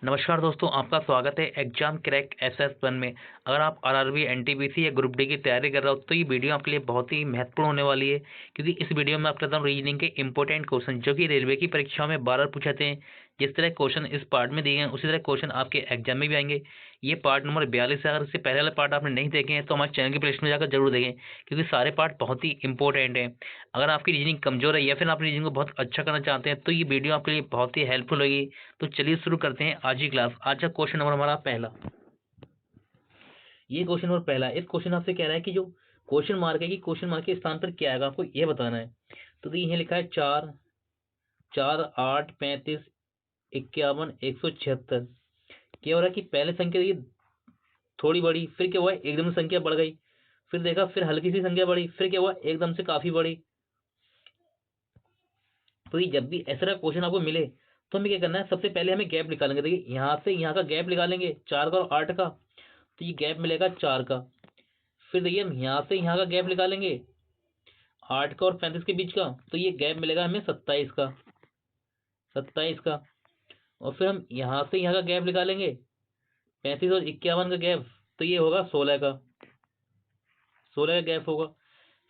नमस्कार दोस्तों, आपका स्वागत है एग्जाम क्रैक SS1 में। अगर आप आरआरबी, एनटीपीसी या ग्रुप डी की तैयारी कर रहे हो तो ये वीडियो आपके लिए बहुत ही महत्वपूर्ण होने वाली है, क्योंकि इस वीडियो में आप करता हूँ रीजनिंग के इंपॉर्टेंट क्वेश्चन जो कि रेलवे की परीक्षाओं में बार बार पूछे जाते हैं। जिस तरह क्वेश्चन इस पार्ट में दिए गए हैं उसी तरह क्वेश्चन आपके एग्जाम में भी आएंगे। ये पार्ट नंबर 42 है। अगर इससे पहले वाले पार्ट आपने नहीं देखे हैं तो हमारे चैनल की प्लेलिस्ट में जाकर जरूर देखें, क्योंकि सारे पार्ट बहुत ही इंपॉर्टेंट हैं। अगर आपकी रीजनिंग कमजोर है या फिर आप रीजनिंग को बहुत अच्छा करना चाहते हैं तो ये वीडियो आपके लिए बहुत ही हेल्पफुल होगी। तो चलिए शुरू करते हैं आज की क्लास। आज का क्वेश्चन नंबर हमारा पहला, ये क्वेश्चन नंबर पहला। इस क्वेश्चन आपसे कह रहा है कि जो क्वेश्चन मार्क है कि क्वेश्चन मार्क के स्थान पर क्या आएगा, आपको ये बताना है। तो ये लिखा है 4, 4, 8, 35, 51, 176। क्या हो रहा है कि पहले संख्या ये थोड़ी बड़ी, फिर क्या हुआ एकदम से संख्या बढ़ गई, फिर देखा फिर हल्की सी संख्या बढ़ी, फिर क्या हुआ एकदम से काफी बड़ी। तो ये जब भी ऐसा क्वेश्चन आपको मिले तो हमें क्या करना है, सबसे पहले हमें गैप निकालेंगे। देखिए यहाँ से यहाँ का गैप निकालेंगे 4 का और 8 का, तो ये गैप मिलेगा 4 का। फिर देखिए हम यहाँ से यहाँ का गैप निकालेंगे 8 का और 35 के बीच का, तो ये गैप मिलेगा हमें 27 का, 27 का। और फिर हम यहाँ से यहाँ का गैप निकालेंगे 35 और 51 का गैप, तो ये होगा 16 का, 16 का गैप होगा।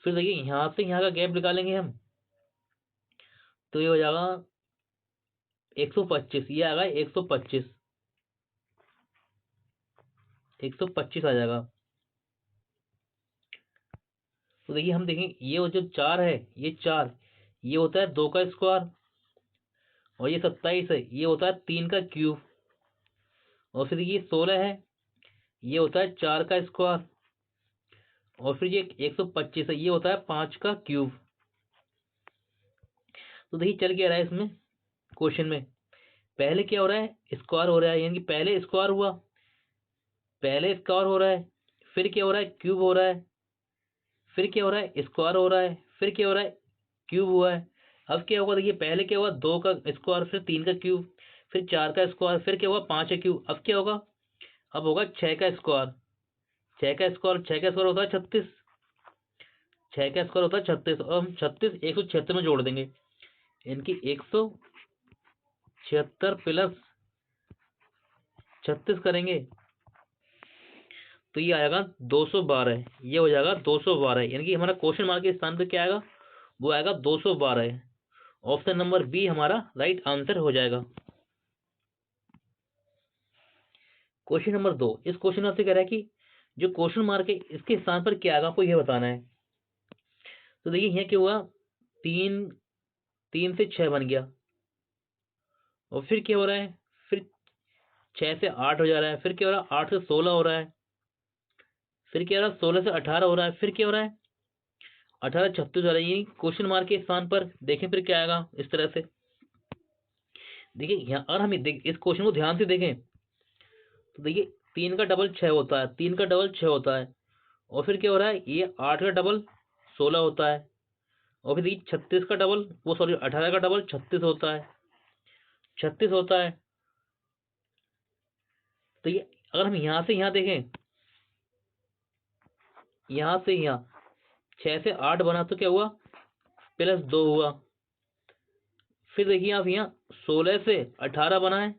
फिर देखिए यहाँ से यहाँ का गैप निकालेंगे हम, तो ये हो जाएगा 125। ये आ गया 125, 125 आ जाएगा। तो देखिए हम देखें ये जो 4 है, ये 4 ये होता है 2 का स्क्वायर, और ये 27 है ये होता है 3 का क्यूब। और फिर ये 16 है ये होता है 4 का स्क्वायर, और फिर ये 125 है ये होता है 5 का क्यूब। तो देखिए चल क्या रहा है इसमें क्वेश्चन में, पहले क्या हो रहा है स्क्वायर हो रहा है, यानी कि पहले स्क्वायर हुआ, पहले स्क्वायर हो रहा है, फिर क्या हो रहा है क्यूब हो रहा है, फिर क्या हो रहा है स्क्वायर हो रहा है, फिर क्या हो रहा है क्यूब हुआ है। अब क्या होगा देखिए, पहले क्या हुआ 2 का स्क्वायर, फिर 3 का क्यूब, फिर 4 का स्क्वायर, फिर क्या हुआ 5 का क्यूब। अब क्या होगा, अब होगा 6 का स्क्वायर, 6 का स्क्वायर, 6 का स्क्वायर होता है 36, 6 का स्क्वायर होता है 36, और हम 36 176 में जोड़ देंगे, इनकी 176 प्लस 36 करेंगे तो ये आएगा 212। ये हो जाएगा 212, यानी कि हमारा क्वेश्चन मार्क के स्थान पे क्या आएगा, वो आएगा 212। ऑप्शन नंबर बी हमारा राइट आंसर हो जाएगा। क्वेश्चन नंबर 2, इस क्वेश्चन में आपसे कह रहा है कि जो क्वेश्चन मार्क है इसके स्थान पर क्या आएगा, आपको यह बताना है। तो देखिए यहाँ क्या हुआ, 3, 3 से 6 बन गया, और फिर क्या हो रहा है, फिर 6 से 8 हो जा रहा है, फिर क्या हो रहा है 8 से 16 हो रहा है, फिर क्या हो रहा है 16 से 18 हो रहा है, फिर क्या हो रहा है 18 36 हो रहा है। ये क्वेश्चन मार्क के स्थान पर देखें फिर क्या आएगा इस तरह से। देखिए यहाँ और हम इस क्वेश्चन को ध्यान से देखें तो देखिए 3 का डबल 6 होता है, 3 का डबल 6 होता है, और फिर क्या हो रहा है ये 8 का डबल 16 होता है, और फिर देखिए 36 का डबल, वो सॉरी 18 का डबल 36 होता है, 36 होता है। तो ये अगर हम यहाँ से यहाँ देखें, यहाँ से यहाँ 6 से 8 बना तो क्या हुआ प्लस 2 हुआ। फिर देखिए आप यहाँ 16 से 18 बना है,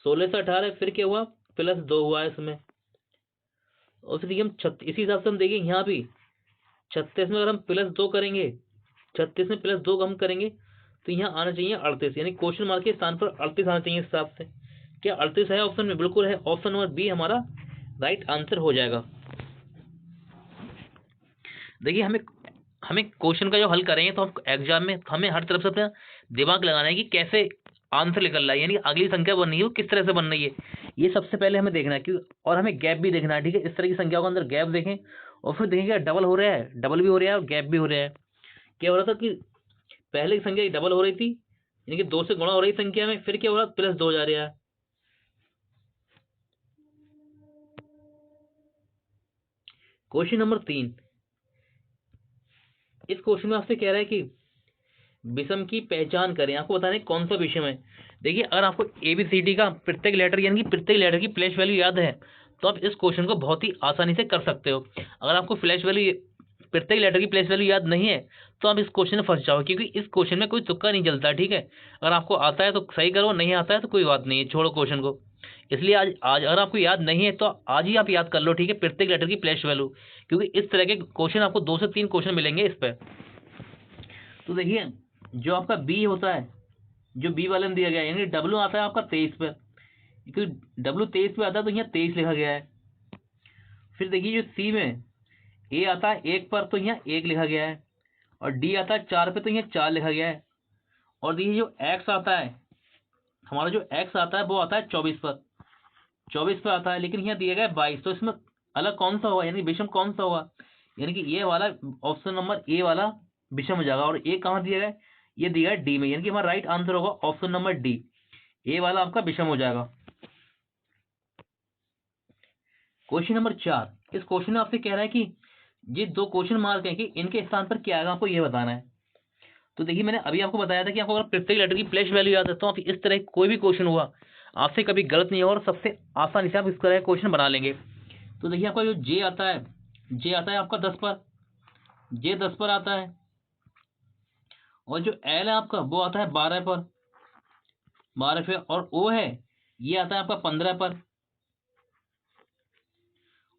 16 से 18 फिर क्या हुआ प्लस 2 हुआ है इसमें। और फिर देखिए हम इसी हिसाब से हम देखिए यहाँ भी 36 में अगर हम प्लस 2 करेंगे, 36 में प्लस 2 हम करेंगे तो यहाँ आना चाहिए 38, यानी क्वेश्चन मार्क के स्थान पर 38 आना चाहिए इस हिसाब से। क्या 38 है ऑप्शन में? बिल्कुल है, ऑप्शन नंबर बी हमारा राइट आंसर हो जाएगा। देखिए हमें क्वेश्चन का जो हल करेंगे तो हम एग्जाम में हमें हर तरफ से अपना दिमाग लगाना है कि कैसे आंसर निकल रहा है, यानी अगली संख्या बन रही है वो किस तरह से बन रही है, ये सबसे पहले हमें देखना है। क्यों, और हमें गैप भी देखना है, ठीक है। इस तरह की संख्याओं के अंदर गैप देखें और फिर देखें क्या डबल हो रहा है, डबल भी हो रहा है और गैप भी हो रहा है। क्या हो रहा था कि पहले की संख्या डबल हो रही थी, यानी कि 2 से गुणा हो रही संख्या में, फिर क्या हो रहा प्लस 2 जा रहा है। क्वेश्चन नंबर 3, इस क्वेश्चन में आपसे कह रहा है कि विषम की पहचान करें। आपको बताना है कौन सा विषम है। देखिए अगर आपको ABCD का प्रत्येक लेटर यानी कि प्रत्येक लेटर की फ्लैश वैल्यू याद है तो आप इस क्वेश्चन को बहुत ही आसानी से कर सकते हो। अगर आपको फ्लैश वैल्यू प्रत्येक लेटर की फ्लैश वैल्यू याद नहीं है तो आप इस क्वेश्चन में फंस जाओ, क्योंकि इस क्वेश्चन में कोई तुक्का नहीं चलता, ठीक है। अगर आपको आता है तो सही करो, नहीं आता है तो कोई बात नहीं है, छोड़ो क्वेश्चन को। इसलिए आज आज अगर आपको याद नहीं है तो आज ही आप याद कर लो, ठीक है, प्रत्येक लेटर की प्लेस वैल्यू, क्योंकि इस तरह के क्वेश्चन आपको 2 से 3 क्वेश्चन मिलेंगे इस पर। तो देखिए जो आपका बी होता है, जो बी वाले में दिया गया है, यानी डब्ल्यू आता है आपका 23 पर, क्योंकि डब्ल्यू 23 पे आता है तो यहाँ 23 लिखा गया है। फिर देखिए जो सी में ए आता है 1 पर तो यहाँ 1 लिखा गया है, और डी आता है 4 पे तो यहाँ 4 लिखा गया है। और देखिए जो एक्स आता है, हमारा जो एक्स आता है वो आता है 24 पर, 24 पे आता है, लेकिन यहाँ दिया गया है 22, तो इसमें अलग कौन सा होगा, यानी विषम कौन सा होगा, यानी कि ये वाला ऑप्शन नंबर ए वाला विषम हो जाएगा। और ए कहाँ दिया गया है, ये दिया है डी में, यानी कि हमारा राइट आंसर होगा ऑप्शन नंबर डी, ए वाला आपका विषम हो जाएगा। क्वेश्चन नंबर 4, इस क्वेश्चन में आपसे कह रहा है कि ये 2 क्वेश्चन मार्क है कि इनके स्थान पर क्या आएगा, आपको ये बताना है। तो देखिए मैंने अभी आपको बताया था कि आपको अगर प्रत्येक लेटर की प्लेस वैल्यू याद है तो आप इस तरह कोई भी क्वेश्चन हुआ आपसे कभी गलत नहीं होगा और सबसे आसानी से आप इस तरह क्वेश्चन बना लेंगे। तो देखिए आपका जो जे आता है, जे आता है आपका 10 पर, जे 10 पर आता है, और जो एल है आपका वो आता है 12 पर, 12 पे, और ओ है ये आता है आपका 15 पर,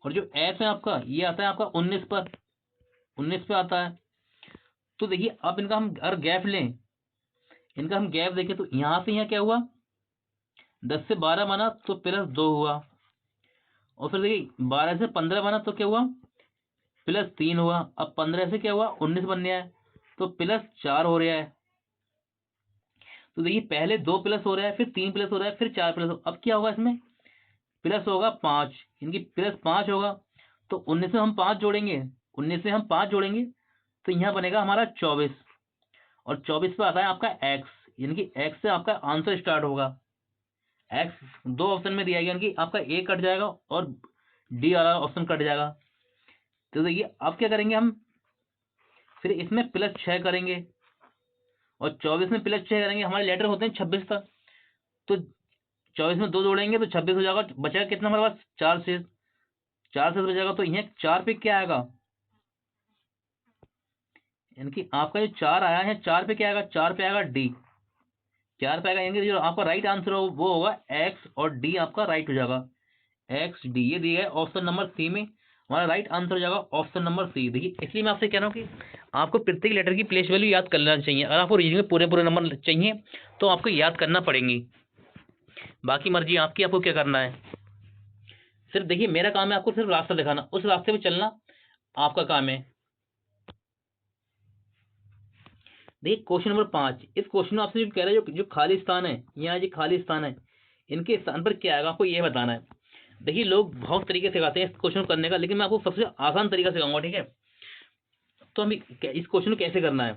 और जो एफ है आपका ये आता है आपका 19 पर, 19 पे आता है। तो देखिए अब इनका हम अगर गैप लें, इनका हम गैप देखें तो यहाँ से यहाँ क्या हुआ, 10 से 12 बना तो +2 हुआ, और फिर देखिए 12 से 15 बना तो क्या हुआ, +3 हुआ। अब 15 से क्या हुआ, 19 बन गया है तो +4 हो रहा है। तो देखिए पहले 2 प्लस हो रहा है, फिर 3 प्लस हो रहा है, फिर 4 प्लस, अब क्या होगा इसमें, प्लस होगा 5, इनकी +5 होगा। तो 19 में हम 5 जोड़ेंगे, 19 में हम 5 जोड़ेंगे तो यहाँ बनेगा हमारा 24, और 24 पे आता है आपका एक्स, यानी कि एक्स से आपका आंसर स्टार्ट होगा। एक्स 2 ऑप्शन में दिया गया, यानी कि आपका ए कट जाएगा और डी वाला ऑप्शन कट जाएगा। तो देखिए अब क्या करेंगे हम, फिर इसमें +6 करेंगे, और 24 में +6 करेंगे, हमारे लेटर होते हैं 26 तक, तो 24 में 2 जोड़ेंगे तो 26 हो जाएगा, बचेगा कितना हमारे पास, 4 से, 4 से बचेगा। तो यहाँ 4 पे क्या आएगा, यानी कि आपका जो 4 आया है, 4 पे क्या आएगा, 4 पे आएगा डी, 4 पे आएगा, यानी कि जो आपका राइट आंसर हो वो होगा एक्स, और डी आपका राइट हो जाएगा, एक्स डी, ये दिया है ऑप्शन नंबर सी में, हमारा राइट आंसर हो जाएगा ऑप्शन नंबर सी। देखिए इसलिए मैं आपसे कह रहा हूँ कि आपको प्रत्येक लेटर की प्लेस वैल्यू याद कर लेना चाहिए। अगर आपको रीजनिंग में पूरे पूरे नंबर चाहिए तो आपको याद करना पड़ेंगी, बाकी मर्जी आपकी, आपको क्या करना है। सिर्फ देखिए मेरा काम है आपको सिर्फ रास्ता दिखाना, उस रास्ते पे चलना आपका काम है। देखिए क्वेश्चन नंबर 5, इस क्वेश्चन में आपसे जो कह रहा है जो खाली स्थान है, यहाँ जो खाली स्थान है इनके स्थान पर क्या आएगा, आपको ये बताना है। देखिए लोग बहुत तरीके सिखाते हैं इस क्वेश्चन को करने का, लेकिन मैं आपको सबसे आसान तरीका सिखाऊंगा, ठीक है। तो हम इस क्वेश्चन को कैसे करना है,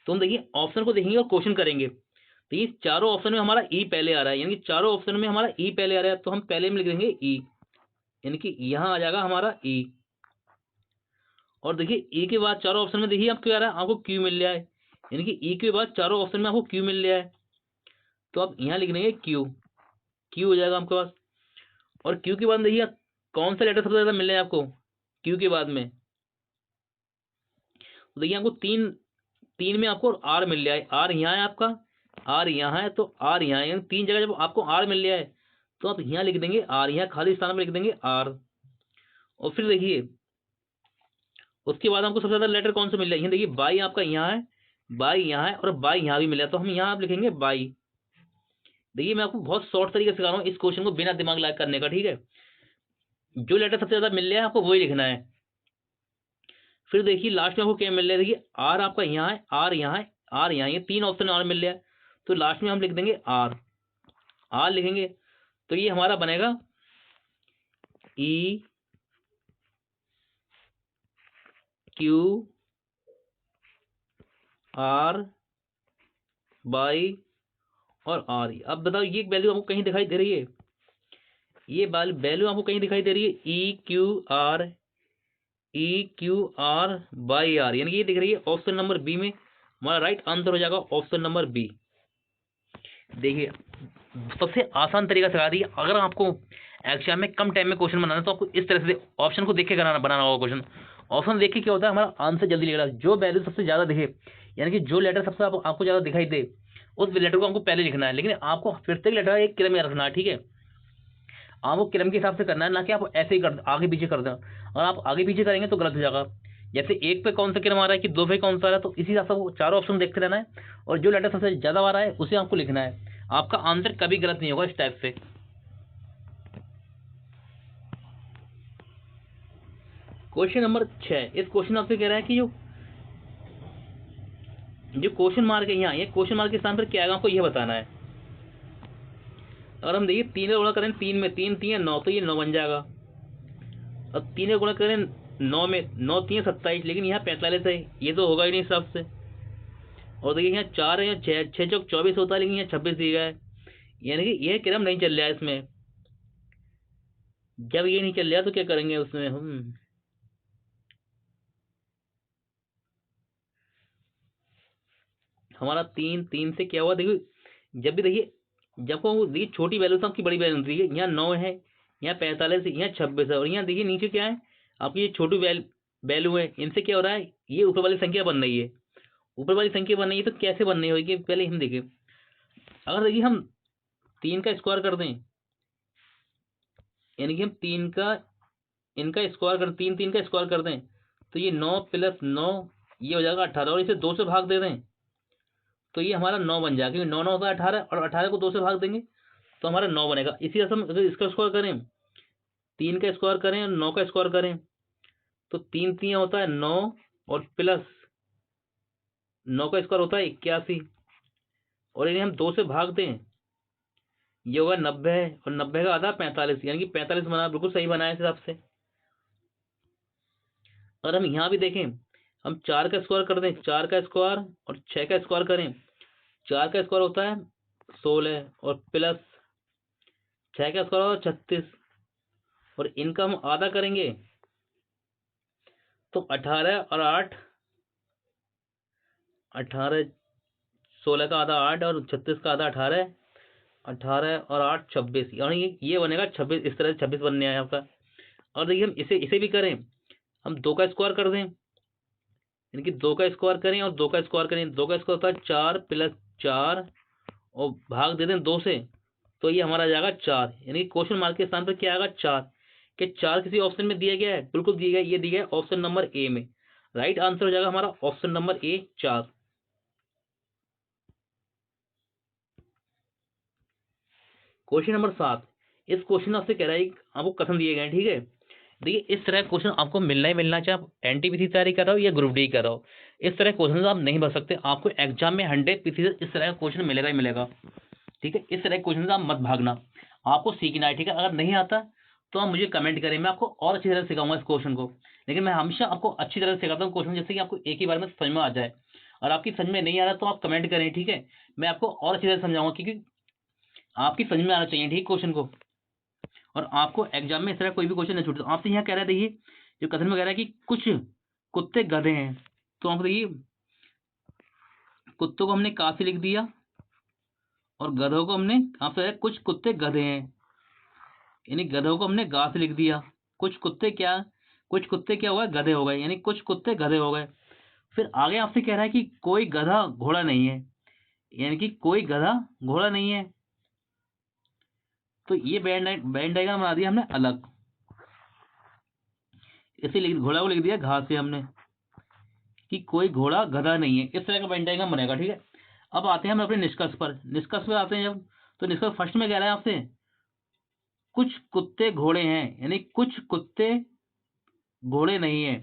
तो हम देखिए ऑप्शन को देखेंगे और क्वेश्चन करेंगे। तो ये चारों ऑप्शन में हमारा ई पहले आ रहा है, यानी कि चारों ऑप्शन में हमारा ई पहले आ रहा है, तो हम पहले में लिख देंगे ई, यानी कि यहाँ आ जाएगा हमारा ई। और देखिए ई के बाद चारों ऑप्शन में देखिए आपको क्या आ रहा है, आपको क्यू मिल रहा है, यानी कि ई के बाद चारों ऑप्शन में आपको क्यू मिल रहा है, तो आप यहाँ लिख देंगे क्यू, क्यू हो जाएगा आपके पास। और क्यू के बाद देखिए कौन सा लेटर सबसे ज्यादा मिल रहा है आपको क्यू के बाद में, तो देखिए आपको तीन में आपको आर मिल रहा है, आर यहाँ है आपका, आर यहाँ है, तो आर यहाँ है, यानी 3 जगह जब आपको आर मिल रहा है तो आप यहाँ लिख देंगे आर, यहाँ खाली स्थान में लिख देंगे आर। और फिर देखिए उसके बाद आपको सबसे ज्यादा लेटर कौन सा मिल रहा है, यहाँ देखिए बाई आपका यहाँ है, बाई यहाँ है, और बाई यहाँ भी मिला है, तो हम यहाँ आप लिखेंगे बाई। देखिए मैं आपको बहुत शॉर्ट तरीके से सिखा रहा हूँ इस क्वेश्चन को बिना दिमाग लगा करने का, ठीक है। जो लेटर सबसे ज्यादा मिल रहा है आपको वही लिखना है। फिर देखिए लास्ट में आपको क्या मिल रहा है, देखिए आर आपका यहाँ है, आर यहाँ है, आर यहाँ, ये 3 ऑप्शन आर मिल रहा है, तो लास्ट में हम लिख देंगे आर, आर लिखेंगे। तो ये हमारा बनेगा ई क्यू आर बाई और आर। अब बताओ ये वैल्यू आपको कहीं दिखाई दे रही है, ये वैल्यू आपको कहीं दिखाई दे रही है, E Q R by R, यानी कि ये दिख रही है ऑप्शन नंबर बी में, हमारा राइट आंसर हो जाएगा ऑप्शन नंबर बी। देखिए सबसे आसान तरीका सिखा दी, अगर आपको एग्जाम में कम टाइम में क्वेश्चन बनाना है तो आपको इस तरह से ऑप्शन को देख के बनाना होगा क्वेश्चन। ऑप्शन देख के क्या होता है, हमारा आंसर जल्दी निकला, जो वैल्यू सबसे ज्यादा दिखे, यानी कि जो लेटर सबसे आपको ज्यादा दिखाई दे उस लेटर को हमको पहले लिखना है, लेकिन आपको फिर से लेटर एक क्रम में रखना है, ठीक है। आपको क्रम के हिसाब से करना है, ना कि आप ऐसे ही कर आगे पीछे कर दें। और आप आगे पीछे करेंगे तो गलत हो जाएगा। जैसे एक पे कौन सा क्रम आ रहा है कि दो पे कौन सा आ रहा है, तो इसी हिसाब से वो चारों ऑप्शन देखते रहना है, और जो लेटर सबसे ज्यादा आ रहा है उसे आपको लिखना है। आपका आंसर कभी गलत नहीं होगा इस टाइप से। क्वेश्चन नंबर 6, इस क्वेश्चन आपसे कह रहा है कि जो क्वेश्चन मार्क है यहाँ, ये क्वेश्चन मार्क के स्थान पर क्या आएगा आपको यह बताना है। अगर हम देखिए 3 का गुणा करें 3 में, 3 3 9, तो ये 9 बन जाएगा। और 3 का गुणा करें 9 में, 9 3 27, लेकिन यहाँ 45 है, ये तो होगा ही नहीं हिसाब से। और देखिए यहाँ 4 है, यहाँ 6 6 चौक 24 होता है, लेकिन यहाँ 26 दिया है, यानी कि यह क्रम नहीं चल रहा है इसमें। जब ये नहीं चल रहा तो क्या करेंगे उसमें हम, हमारा 3 3 से क्या हुआ, देखिए जब भी देखिए, जब को देखिए छोटी वैल्यू से आपकी बड़ी वैल्यू देखिए, यहाँ 9 है, यहाँ 45 है, यहाँ 26 है, और यहाँ देखिए नीचे क्या है आपकी, ये छोटी वैल्यू है, इनसे क्या हो रहा है, ये ऊपर वाली संख्या बन रही है। ऊपर वाली संख्या बन रही है तो कैसे बन रही होगी, पहले हम देखें। अगर देखिए हम 3 का स्क्वायर कर दें, यानी कि हम 3 का इनका स्क्वायर कर, 3 3 का स्क्वायर कर दें, तो ये 9 + 9 ये हो जाएगा 18, और इसे 2 से भाग दे दें तो ये हमारा 9 बन जाएगा, क्योंकि 9 9 होता है 18, और 18 को 2 से भाग देंगे तो हमारा 9 बनेगा। इसी तरह से हम अगर इसका स्क्वायर करें, 3 का स्क्वायर करें और 9 का स्क्वायर करें, तो 3 3 होता है 9, और प्लस 9 का स्क्वायर होता है 81, और इन्हें हम 2 से भाग दें, ये होगा 90, और 90 का आधा 45, यानी कि 45 बना, बिल्कुल सही बना है इस हिसाब से। और हम यहाँ भी देखें, हम 4 का स्क्वायर कर दें, 4 का स्क्वायर और 6 का स्क्वायर करें, 4 का स्क्वायर होता है 16, और प्लस 6 का स्क्वायर होता है 36, और इनका हम आधा करेंगे तो 18 और 8, 18 16 का आधा 8, और 36 का आधा 18, 18 और 8 26, यानी ये बनेगा 26, इस तरह से 26 बनने आया आपका। और देखिए हम इसे इसे भी करें, हम 2 का स्क्वायर कर दें, यानी कि 2 का स्क्वायर करें और 2 का स्क्वायर करें, 2 का स्क्वायर होता है 4 + 4, और भाग दे दें 2 से, तो ये हमारा आ जाएगा 4, यानी कि क्वेश्चन मार्क के स्थान पर क्या आएगा 4। कि 4 किसी ऑप्शन में दिया गया है, बिल्कुल दिया गया है, ये दिया गया है ऑप्शन नंबर ए में। राइट आंसर हो जाएगा हमारा option number A 4। Question number 7, इस क्वेश्चन आपसे कह रहा है आपको कथन दिए गए हैं, ठीक है। देखिए इस तरह क्वेश्चन आपको मिलना ही मिलना, चाहे आप एनटीपीसी तैयारी कर रहे हो या ग्रुप डी कर रहे हो, इस तरह क्वेश्चन आप नहीं भर सकते। आपको एग्जाम में 100% इस तरह का क्वेश्चन मिलेगा ही मिलेगा, ठीक है। इस तरह के क्वेश्चन आप मत भागना, आपको सीखना है, ठीक है। अगर नहीं आता तो आप मुझे कमेंट करें, मैं आपको और अच्छी तरह सिखाऊंगा इस क्वेश्चन को। लेकिन मैं हमेशा आपको अच्छी तरह सिखाता हूँ क्वेश्चन, जैसे कि आपको एक ही बार में समझ में आ जाए। और आपकी समझ में नहीं आ रहा तो आप कमेंट करें, ठीक है। मैं आपको और अच्छी तरह समझाऊंगा, क्योंकि आपकी समझ में आना चाहिए, ठीक क्वेश्चन को। और आपको एग्जाम में इस तरह कोई भी क्वेश्चन नहीं छूटे। तो आपसे यहाँ कह रहा है, देखिए जो कथन में कह रहा है कि कुछ कुत्ते गधे हैं, तो आपको देखिए कुत्तों को हमने का से लिख दिया, और गधों को हमने आपसे कुछ कुत्ते गधे हैं, यानी गधों को हमने गा से लिख दिया। कुछ कुत्ते क्या हुआ, गधे हो गए, यानी कुछ कुत्ते गधे हो गए। फिर आगे आपसे कह रहा है कि कोई गधा घोड़ा नहीं है, यानी कि कोई गधा घोड़ा नहीं है। तो ये बैंड डायग्राम बना दिया हमने अलग, इसे लिख घोड़ा को लिख दिया घास से हमने, कि कोई घोड़ा गधा नहीं है। इस तरह का बैंड डायग्राम बनेगा, ठीक है। अब आते हैं हम अपने निष्कर्ष पर। निष्कर्ष पर आते हैं जब, तो निष्कर्ष फर्स्ट में कह रहा है आपसे कुछ कुत्ते घोड़े हैं, यानी कुछ कुत्ते घोड़े नहीं है,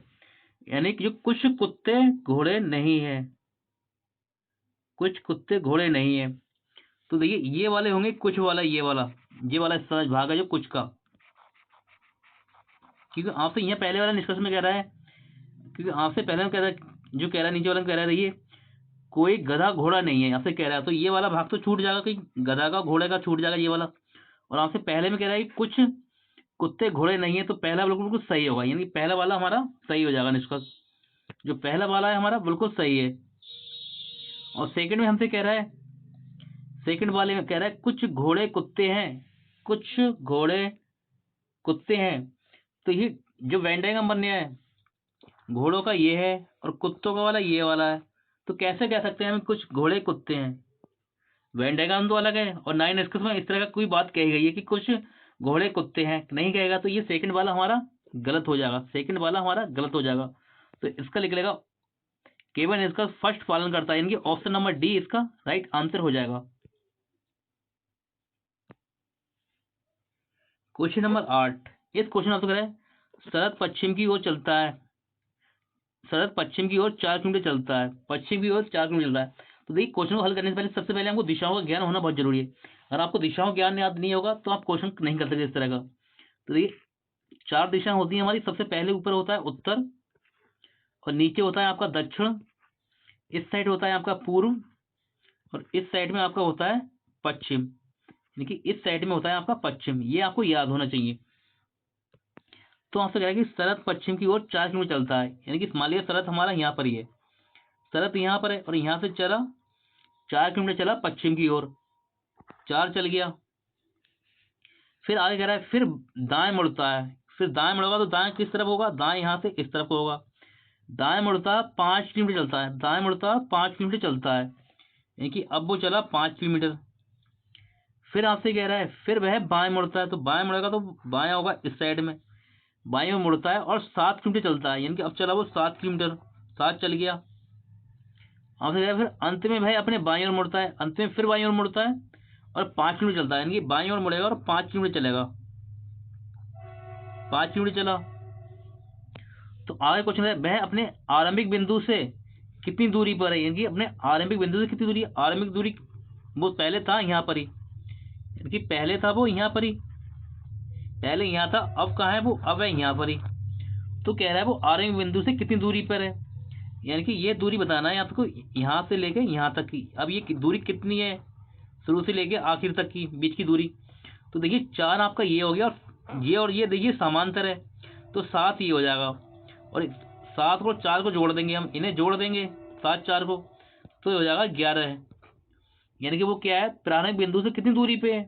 यानी कि जो कुछ कुत्ते घोड़े नहीं है, कुछ कुत्ते घोड़े नहीं है। तो देखिए ये वाले होंगे कुछ वाला, ये वाला सहज भाग है जो कुछ का, क्योंकि आपसे यहाँ पहले वाला निष्कर्ष में कह रहा है, क्योंकि आपसे पहले में कह रहा है, जो कह रहा है नीचे वाला में कह रहा है, देखिए कोई गधा घोड़ा नहीं है, आपसे कह रहा है, तो ये वाला भाग तो छूट जाएगा, कि गधा का घोड़े का छूट जाएगा ये वाला। और आपसे पहले में कह रहा है कि कुछ कुत्ते घोड़े नहीं है, तो पहला बिल्कुल बिल्कुल सही होगा, यानी पहला वाला हमारा सही हो जाएगा निष्कर्ष, जो पहला वाला है हमारा बिल्कुल सही है। और सेकंड में हमसे कह रहा है, सेकंड वाले में कह रहा है कुछ घोड़े कुत्ते हैं, कुछ घोड़े कुत्ते हैं। तो ये जो वेन डायग्राम बनने है, घोड़ों का ये है और कुत्तों का वाला ये वाला है, तो कैसे कह सकते हैं हम कुछ घोड़े कुत्ते हैं। वेन डायग्राम तो अलग है, और 9 स्केच में इस तरह का कोई बात कही गई है कि कुछ घोड़े कुत्ते हैं, नहीं कहेगा तो ये सेकंड वाला हमारा गलत हो जाएगा, सेकंड वाला हमारा गलत हो जाएगा। तो इसका लिख लेगा केवल इसका फर्स्ट पालन करता है, यानी कि ऑप्शन नंबर डी इसका राइट आंसर हो जाएगा। क्वेश्चन नंबर 8, इस क्वेश्चन आंसर करें, शरद पश्चिम की ओर चलता है, शरद पश्चिम की ओर 4 किलोमीटर चलता है, पश्चिम की ओर 4 किलोमीटर चलता है। तो देखिए क्वेश्चन को हल करने से पहले सबसे पहले हमको दिशाओं का ज्ञान होना बहुत जरूरी है। अगर आपको दिशाओं का ज्ञान याद नहीं होगा तो आप क्वेश्चन नहीं कर सकते इस तरह का। तो देखिए 4 दिशाएं होती हैं हमारी, सबसे पहले ऊपर होता है उत्तर, और नीचे होता है आपका दक्षिण, इस साइड होता है आपका पूर्व, और इस साइड में आपका होता है पश्चिम, यानी कि इस साइड में होता है आपका पश्चिम। ये आपको याद होना चाहिए। तो आपसे कह रहा है कि शरद पश्चिम की ओर 4 किलोमीटर चलता है, यानी कि मान लिया शरद हमारा यहाँ पर ही है, शरद यहाँ पर है और यहाँ से चला 4 किलोमीटर चला पश्चिम की ओर, 4 चल गया। फिर आगे कह रहा है फिर दाएं मुड़ता है, फिर दाएं मुड़ेगा तो दाएं किस तरफ होगा, दाएं यहाँ से इस तरफ होगा। दाएं मुड़ता 5 किलोमीटर चलता है, दाएं मुड़ता 5 किलोमीटर चलता है, यानी कि अब वो चला 5 किलोमीटर। फिर आपसे कह रहा है फिर वह बाएं मुड़ता है, तो बाएं मुड़ेगा तो बाएं होगा इस साइड में, बाएं में मुड़ता है और 7 किलोमीटर चलता है, यानी कि अब चला वो 7 किलोमीटर, 7 चल गया। आपसे कह रहा है फिर अंत में वह अपने बाएं ओर मुड़ता है, अंत में फिर बाएं ओर मुड़ता है और 5 किलोमीटर चलता है, यानी कि बाएं ओर मुड़ेगा और 5 किलोमीटर चलेगा, 5 किलोमीटर चला। तो आगे क्वेश्चन है वह अपने आरंभिक बिंदु से कितनी दूरी पर है, यानी कि अपने आरंभिक बिंदु से कितनी दूरी, आरंभिक दूरी वो पहले था यहाँ पर ही, यानी कि पहले था वो यहाँ पर ही, पहले यहाँ था, अब कहाँ है वो, अब है यहाँ पर ही। तो कह रहा है वो आरंभिक बिंदु से कितनी दूरी पर है, यानी कि ये दूरी बताना है आपको, यहाँ से लेके यहाँ तक की। अब ये दूरी कितनी है, शुरू से लेके आखिर तक की बीच की दूरी। तो देखिए 4 आपका ये हो गया, और ये देखिए समांतर है, तो 7 ये हो जाएगा, और 7 को 4 को जोड़ देंगे, हम इन्हें जोड़ देंगे 7 4 को, तो हो जाएगा 11, यानी कि वो क्या है, प्रारंभिक बिंदु से कितनी दूरी पे है।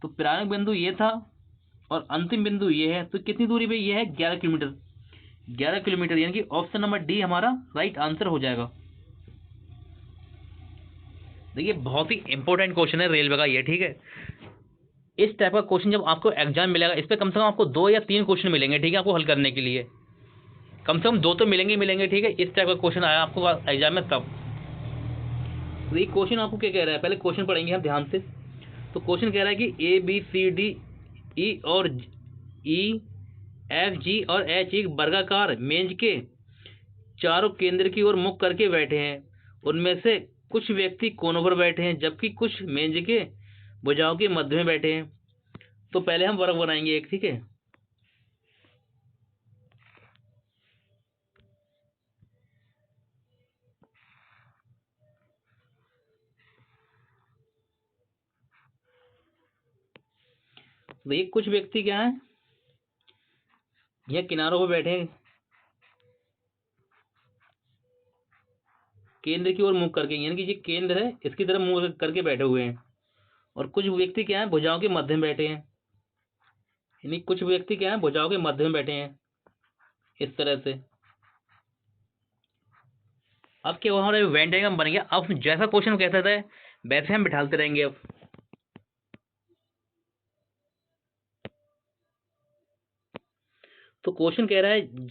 तो प्रारंभिक बिंदु ये था और अंतिम बिंदु ये है, तो कितनी दूरी पे ये है, 11 किलोमीटर, 11 किलोमीटर, यानी कि ऑप्शन नंबर डी हमारा राइट आंसर हो जाएगा। देखिए बहुत ही इंपॉर्टेंट क्वेश्चन है रेलवे का ये, ठीक है। इस टाइप का क्वेश्चन जब आपको एग्जाम मिलेगा, इस पे कम से कम आपको 2 या 3 क्वेश्चन मिलेंगे, ठीक है, आपको हल करने के लिए कम से कम 2 तो मिलेंगे ही मिलेंगे, ठीक है। इस टाइप का क्वेश्चन आया आपको एग्जाम में तब। तो ये क्वेश्चन आपको क्या कह रहा है, पहले क्वेश्चन पढ़ेंगे हम ध्यान से। तो क्वेश्चन कह रहा है कि ABCDE और EFG और H एक वर्गाकार मेज के चारों केंद्र की ओर मुख करके बैठे हैं, उनमें से कुछ व्यक्ति कोनों पर बैठे हैं जबकि कुछ मेज के भुजाओं के मध्य में बैठे हैं। तो पहले हम वर्ग बनाएंगे एक, ठीक है। तो ये कुछ व्यक्ति क्या है, यह किनारों पर बैठे हैं केंद्र की ओर मुख करके, यानी कि ये केंद्र है इसकी तरफ मुंह करके बैठे हुए हैं, और कुछ व्यक्ति क्या है, भुजाओं के मध्य में बैठे हैं, यानी कुछ व्यक्ति क्या है, भुजाओं के मध्य में बैठे हैं इस तरह से। अब क्या हुआ, हमारा वेन डायग्राम बन गया। अब जैसा क्वेश्चन कहता था वैसे हम बिठाते रहेंगे। अब तो क्वेश्चन कह रहा है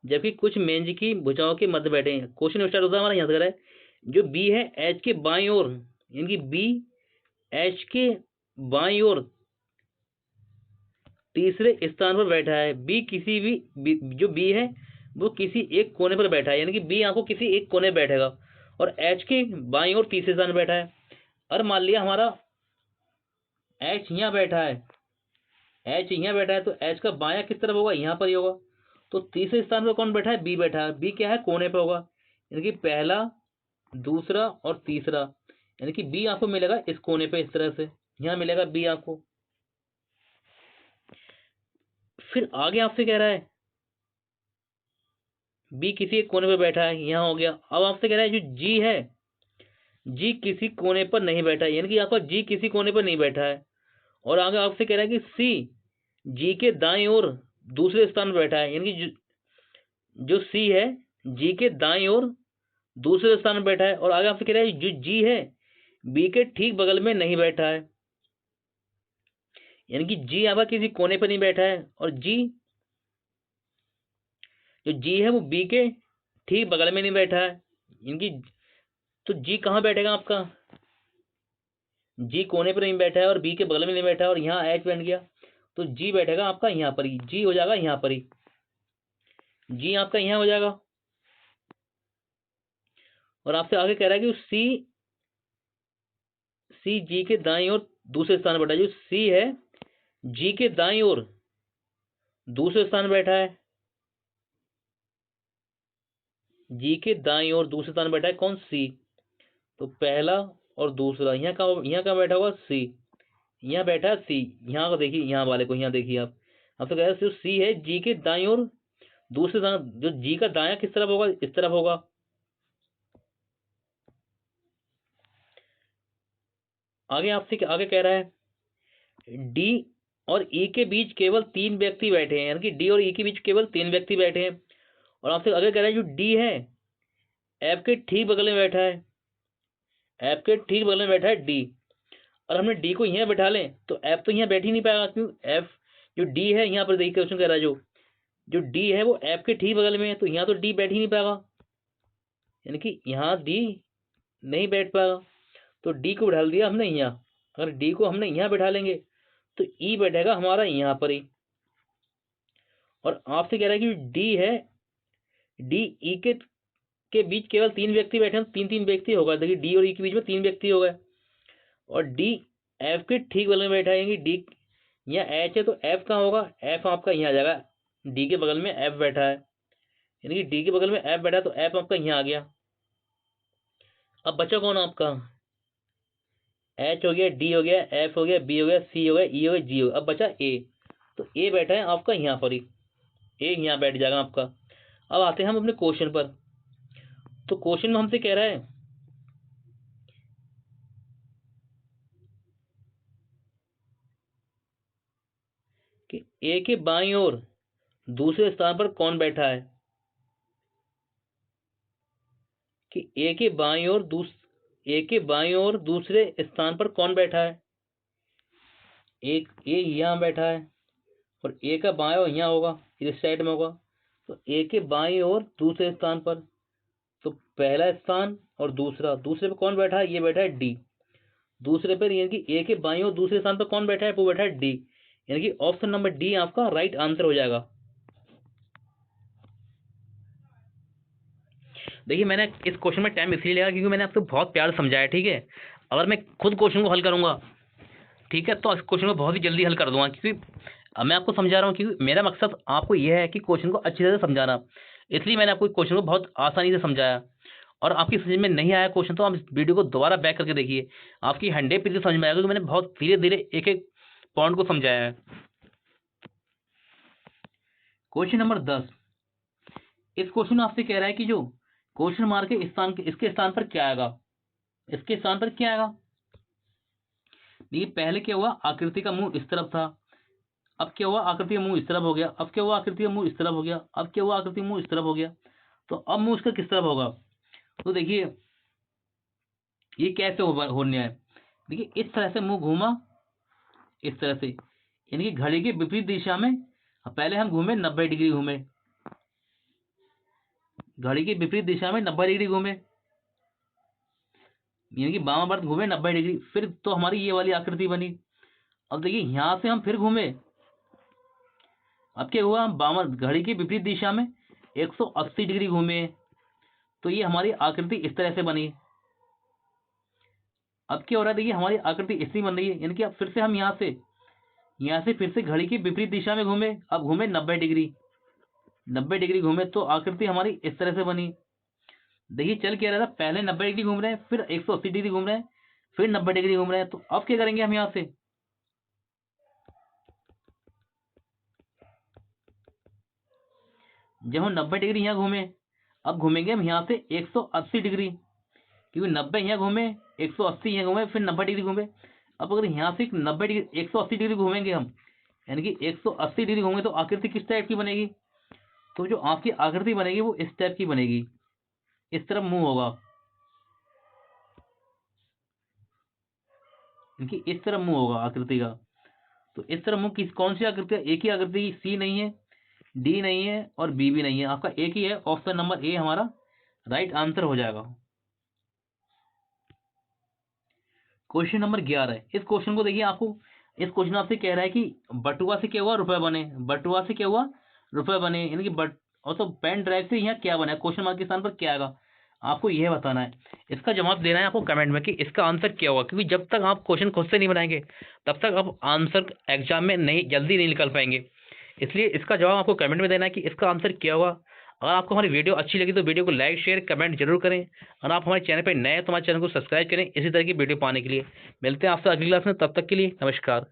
जबकि कुछ मेंज की भुजाओं के मध्य बैठे हैं। क्वेश्चन स्टार्ट होता है हमारा यहाँ से, कह रहा है जो बी है एच के बाईं ओर, यानी कि बी एच के बाईं ओर तीसरे स्थान पर बैठा है। बी किसी भी जो बी है वो किसी एक कोने पर बैठा है, यानी कि बी आपको किसी एक कोने पर बैठेगा, और एच के बाईं ओर तीसरे स्थान पर बैठा है। और मान लिया हमारा एच यहाँ बैठा है, एच यहाँ बैठा है, तो एच का बायां किस तरफ होगा, यहाँ पर ही होगा। तो तीसरे स्थान पर कौन बैठा है, बी बैठा है, बी क्या है, कोने पर होगा, यानी कि पहला दूसरा और तीसरा, यानी कि बी आपको मिलेगा इस कोने पे, इस तरह से यहाँ मिलेगा बी आपको। फिर आगे आपसे कह रहा है बी किसी एक कोने पे बैठा है, यहाँ हो गया। अब आपसे कह रहा है जो जी है, जी किसी कोने पर नहीं बैठा है, यानी कि आपका जी किसी कोने पर नहीं बैठा है। और आगे आपसे कह रहा है कि सी जी के दाएं ओर दूसरे स्थान पर बैठा है, यानी कि जो सी है जी के दाएं ओर दूसरे स्थान में बैठा है, और आगे आपसे कह रहा है जो जी है बी के ठीक बगल में नहीं बैठा है, यानी कि जी आपका किसी कोने पर नहीं बैठा है, और जो जी है वो बी के ठीक बगल में नहीं बैठा है, यानी कि तो जी कहाँ बैठेगा आपका, जी कोने पर नहीं बैठा है और बी के बगल में नहीं बैठा है, और यहाँ एच बन गया, तो जी बैठेगा आपका यहाँ पर ही, जी हो जाएगा यहाँ पर ही, जी आपका यहाँ हो जाएगा। और आपसे आगे कह रहा है कि सी जी के दाईं ओर दूसरे स्थान पर बैठा है, जो सी है जी के दाईं ओर दूसरे स्थान पर बैठा है, जी के दाईं ओर दूसरे स्थान पर बैठा है कौन, सी। तो पहला और दूसरा यहाँ कहाँ बैठा हुआ, सी, यहाँ बैठा है सी, यहाँ को देखिए, यहाँ वाले को यहाँ देखिए आप तो कह रहे हैं सी है जी के दाईं ओर दूसरे स्थान, जो जी का दायां किस तरफ होगा, इस तरफ होगा। आगे आपसे आगे कह रहा है डी और ई के बीच केवल 3 व्यक्ति बैठे हैं, यानी कि डी और ई के बीच केवल 3 व्यक्ति बैठे हैं, और आपसे आगे कह रहा है जो डी है एफ के ठीक बगल में बैठा है, एफ के ठीक बगल में बैठा है डी, और हमने डी को यहाँ बैठा लें तो एफ तो यहाँ बैठ ही नहीं पाएगा, क्यों, एफ जो डी है यहाँ पर देखिए क्वेश्चन कह रहा है जो डी है वो एफ के ठीक बगल में है, तो यहाँ तो डी बैठ ही नहीं पाएगा, यानी कि यहाँ डी नहीं बैठ पाएगा, तो डी को बैठा दिया हमने यहाँ, अगर डी को हमने यहाँ बैठा लेंगे तो ई बैठेगा हमारा यहाँ पर ही। और आपसे कह रहा है कि डी है, डी ई के बीच केवल 3 व्यक्ति बैठे हैं, 3 व्यक्ति होगा, देखिए डी और ई के बीच में 3 व्यक्ति हो गए, और डी एफ के ठीक बगल में बैठा है, डी यहाँ एच है तो एफ कहाँ होगा, एफ आपका यहाँ आ जाएगा, डी के बगल में एफ बैठा है, यानी कि डी के बगल में एफ बैठा है तो एफ आपका यहाँ आ गया। अब बचा कौन आपका, एच हो गया, डी हो गया, एफ हो गया, बी हो गया, सी हो गया, ई हो गया, जी हो गया, अब बचा ए, तो ए बैठा है आपका यहाँ पर ही, ए यहाँ बैठ जाएगा आपका। अब आते हैं हम अपने क्वेश्चन पर, तो क्वेश्चन में हमसे कह रहा है कि ए के बाईं ओर दूसरे स्थान पर कौन बैठा है, कि ए के बाईं ओर दूसरे स्थान पर कौन बैठा है, एक ए यहाँ बैठा है और ए का बाएं ओर यहाँ होगा, इस साइड में होगा, तो ए के बाईं ओर दूसरे स्थान पर, तो पहला स्थान और दूसरे पे कौन बैठा है, ये बैठा है डी, दूसरे पर, यानी कि ए के बाईं ओर दूसरे स्थान पर कौन बैठा है, वो बैठा है डी, यानी कि ऑप्शन नंबर डी आपका राइट आंसर हो जाएगा। देखिए मैंने इस क्वेश्चन में टाइम इसलिए लिया क्योंकि मैंने आपको बहुत प्यार से समझाया, ठीक है, अगर मैं खुद क्वेश्चन को हल करूंगा, ठीक है, तो इस क्वेश्चन को बहुत ही जल्दी हल कर दूंगा, क्योंकि अब मैं आपको समझा रहा हूँ क्योंकि मेरा मकसद आपको यह है कि क्वेश्चन को अच्छी तरह से समझाना, इसलिए मैंने आपको क्वेश्चन को बहुत आसानी से समझाया, और आपकी समझ में नहीं आया क्वेश्चन तो आप इस वीडियो को दोबारा बैक करके देखिए, आपकी 100% समझ में आएगा, क्योंकि मैंने बहुत धीरे धीरे एक एक पॉइंट को समझाया है। क्वेश्चन नंबर 10, इस क्वेश्चन में आपसे कह रहा है कि जो क्वेश्चन मार्क के स्थान इसके स्थान पर क्या आएगा, इसके स्थान पर क्या आएगा। देखिए पहले क्या हुआ, आकृति का मुंह इस तरफ था, अब क्या हुआ, आकृति का मुंह इस तरफ हो गया, अब क्या हुआ, आकृति का मुंह इस तरफ हो गया, अब क्या हुआ, आकृति का मुंह इस तरफ हो गया, तो अब मुंह इसका किस तरफ होगा। तो देखिए ये कैसे होने है, देखिए इस तरह से मुंह घूमा, इस तरह से, यानी कि घड़ी के विपरीत दिशा में, पहले हम घूमे 90 डिग्री घूमे, घड़ी की विपरीत दिशा में 90 डिग्री घूमे, यानी कि वामावर्त घूमे 90 डिग्री, फिर तो हमारी ये वाली आकृति बनी। अब देखिए यहां से हम फिर घूमे, अब क्या हुआ, हम वाम घड़ी की विपरीत दिशा में 180 डिग्री घूमे, तो ये हमारी आकृति इस तरह से बनी। अब क्या हो रहा है, देखिए हमारी आकृति इसी बन रही है, यानी कि अब फिर से हम यहाँ से फिर से घड़ी की विपरीत दिशा में घूमे, अब घूमे 90 डिग्री घूमे, तो आकृति हमारी इस तरह से बनी। देखिए चल क्या रहा था, पहले 90 डिग्री घूम रहे हैं, फिर 180 डिग्री घूम रहे हैं, फिर 90 डिग्री घूम रहे हैं, तो अब क्या करेंगे हम यहाँ से, जब हम 90 डिग्री यहाँ घूमे, अब घूमेंगे हम यहाँ से 180 डिग्री, क्योंकि 90 यहाँ घूमे, 180 यहाँ घूमे, फिर 90 डिग्री घूमे। अब अगर यहाँ से 90 डिग्री 180 डिग्री घूमेंगे हम, यानी कि 180 डिग्री घूमेंगे, तो आकृति किस टाइप की बनेगी, तो जो आपकी आकृति बनेगी वो इस टाइप की बनेगी। इस तरफ मुंह होगा, इनकी इस तरफ मुंह होगा आकृति का। तो इस तरफ मुंह किस कौन सी आकृति है? एक ही आकृति, सी नहीं है, डी नहीं है और बी भी नहीं है, आपका एक ही है। ऑप्शन नंबर ए हमारा राइट आंसर हो जाएगा। क्वेश्चन नंबर 11, इस क्वेश्चन को देखिए, आपको इस क्वेश्चन आपसे कह रहा है कि बटुआ से क्या हुआ? रुपए बने। बटुआ से क्या हुआ? रुपए बने, यानी कि बट और तो पेन ड्राइव से यहाँ क्या बना है? क्वेश्चन मार्क के स्थान पर क्या आएगा? आपको यह बताना है, इसका जवाब देना है आपको कमेंट में कि इसका आंसर क्या होगा, क्योंकि जब तक आप क्वेश्चन खुद से नहीं बनाएंगे तब तक आप आंसर एग्जाम में नहीं जल्दी नहीं निकल पाएंगे। इसलिए इसका जवाब आपको कमेंट में देना है कि इसका आंसर क्या होगा। अगर आपको हमारी वीडियो अच्छी लगी तो वीडियो को लाइक शेयर कमेंट जरूर करें। अगर आप हमारे चैनल पर नए हैं तो हमारे चैनल को सब्सक्राइब करें इसी तरह की वीडियो पाने के लिए। मिलते हैं आपसे अगली क्लास में, तब तक के लिए नमस्कार।